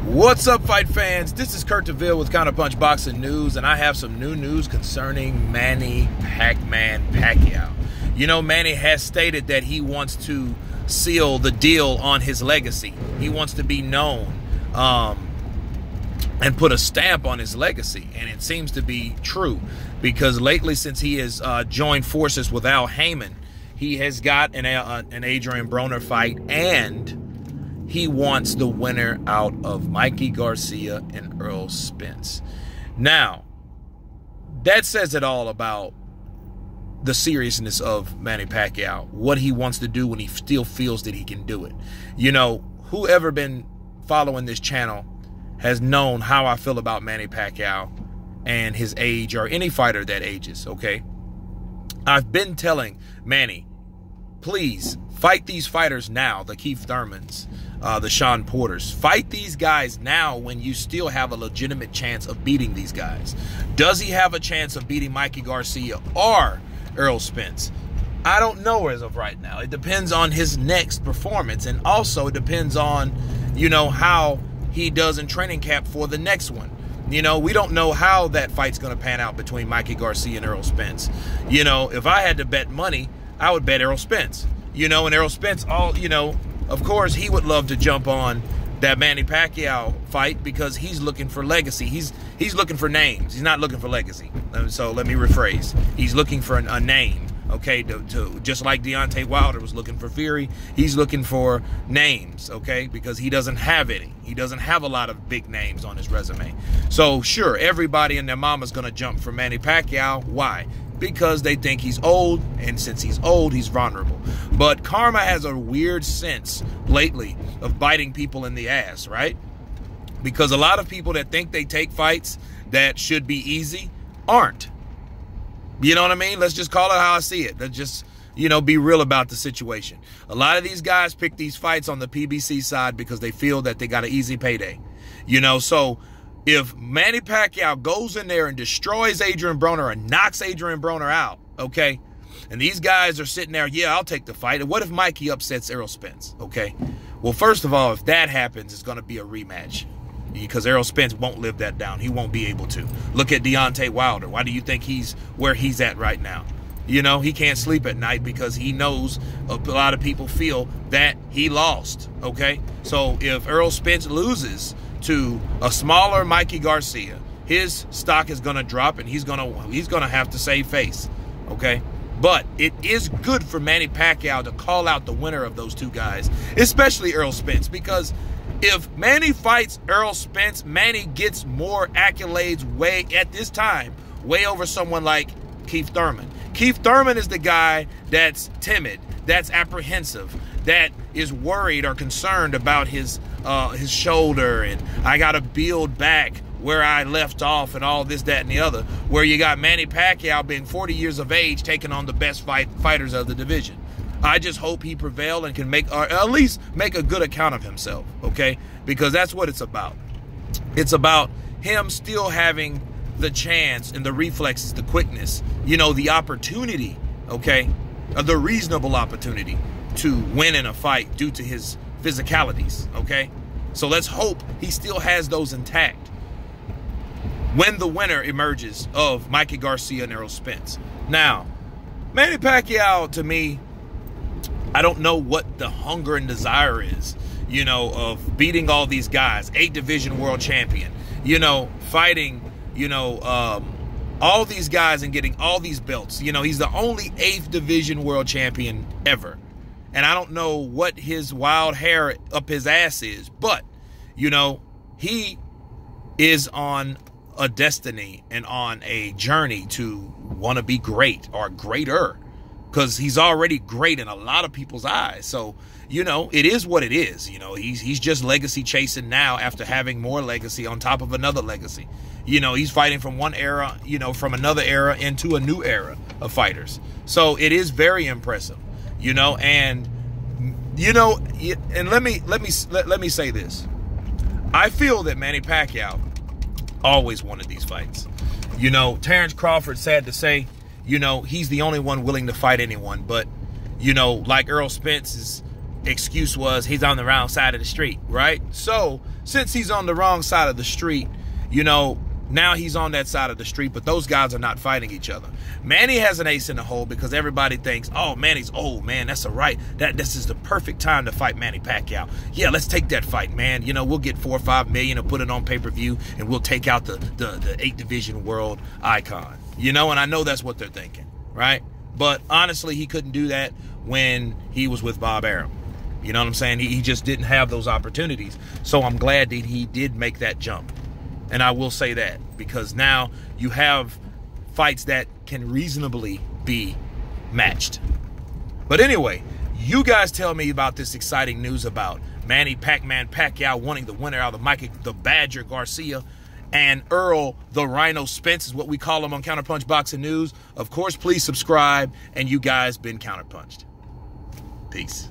What's up, fight fans? This is Kurt DeVille with Counterpunch Boxing News, and I have some new news concerning Manny Pacman Pacquiao. You know, Manny has stated that he wants to seal the deal on his legacy. He wants to be known and put a stamp on his legacy, and it seems to be true because lately, since he has joined forces with Al Haymon, he has got an Adrian Broner fight, and he wants the winner out of Mikey Garcia and Errol Spence. Now, that says it all about the seriousness of Manny Pacquiao, what he wants to do when he still feels that he can do it. You know, whoever been following this channel has known how I feel about Manny Pacquiao and his age, or any fighter that ages, okay? I've been telling Manny, please fight these fighters now, the Keith Thurmans, the Sean Porters. Fight these guys now when you still have a legitimate chance of beating these guys. Does he have a chance of beating Mikey Garcia or Errol Spence? I don't know as of right now. It depends on his next performance, and also it depends on, you know, how he does in training camp for the next one. You know, we don't know how that fight's going to pan out between Mikey Garcia and Errol Spence. You know, if I had to bet money, I would bet Errol Spence. You know, and Errol Spence, of course, he would love to jump on that Manny Pacquiao fight because he's looking for legacy. He's looking for names. He's not looking for legacy. So let me rephrase. He's looking for a name, okay? To just like Deontay Wilder was looking for Fury, he's looking for names, okay? Because he doesn't have any. He doesn't have a lot of big names on his resume. So sure, everybody and their mama's gonna jump for Manny Pacquiao. Why? Because they think he's old, and since he's old, he's vulnerable. But karma has a weird sense lately of biting people in the ass, right? Because a lot of people that think they take fights that should be easy aren't. You know what I mean? Let's just call it how I see it. Let's just, you know, be real about the situation. A lot of these guys pick these fights on the PBC side because they feel that they got an easy payday. You know, so if Manny Pacquiao goes in there and destroys Adrian Broner and knocks Adrian Broner out, okay, and these guys are sitting there, yeah, I'll take the fight. And what if Mikey upsets Errol Spence, okay? Well, first of all, if that happens, it's going to be a rematch because Errol Spence won't live that down. He won't be able to. Look at Deontay Wilder. Why do you think he's where he's at right now? You know, he can't sleep at night because he knows a lot of people feel that he lost, okay? So if Errol Spence loses to a smaller Mikey Garcia, his stock is going to drop, and he's going to have to save face, okay? But it is good for Manny Pacquiao to call out the winner of those two guys, especially Errol Spence, because if Manny fights Errol Spence, Manny gets more accolades at this time, way over someone like Keith Thurman. Keith Thurman is the guy that's timid, that's apprehensive, that is worried or concerned about his shoulder, and I got to build back where I left off and all this, that, and the other, where you got Manny Pacquiao being 40 years of age taking on the best fighters of the division. I just hope he prevails and can make, or at least make a good account of himself, okay? Because that's what it's about. It's about him still having the chance and the reflexes, the quickness, you know, the opportunity, okay? The reasonable opportunity to win in a fight due to his physicalities, okay? So let's hope he still has those intact when the winner emerges of Mikey Garcia and Errol Spence. Now, Manny Pacquiao, to me, I don't know what the hunger and desire is, you know, of beating all these guys, 8-division world champion, you know, fighting, you know, all these guys and getting all these belts. You know, he's the only 8th division world champion ever. And I don't know what his wild hair up his ass is, but, you know, he is on a destiny and on a journey to want to be great or greater, because he's already great in a lot of people's eyes. So, you know, it is what it is. You know, he's just legacy chasing now after having more legacy on top of another legacy. You know, he's fighting from one era, you know, from another era into a new era of fighters. So it is very impressive. You know, and you know, and let me say this. I feel that Manny Pacquiao always wanted these fights. You know, Terrence Crawford, sad to say, you know, he's the only one willing to fight anyone. But, you know, like Errol Spence excuse was he's on the wrong side of the street, right? So since he's on the wrong side of the street, you know, now he's on that side of the street, but those guys are not fighting each other. Manny has an ace in the hole because everybody thinks, oh, Manny's old, man. That's this is the perfect time to fight Manny Pacquiao. Yeah, let's take that fight, man. You know, we'll get $4 or $5 million and put it on pay-per-view, and we'll take out the 8 division world icon. You know, and I know that's what they're thinking, right? But honestly, he couldn't do that when he was with Bob Arum. You know what I'm saying? He just didn't have those opportunities. So I'm glad that he did make that jump. And I will say that because now you have fights that can reasonably be matched. But anyway, you guys tell me about this exciting news about Manny Pacman Pacquiao wanting the winner out of Mikey the Badger Garcia and Errol the Rhino Spence is what we call him on Counterpunch Boxing News. Of course, please subscribe, and you guys been counterpunched. Peace.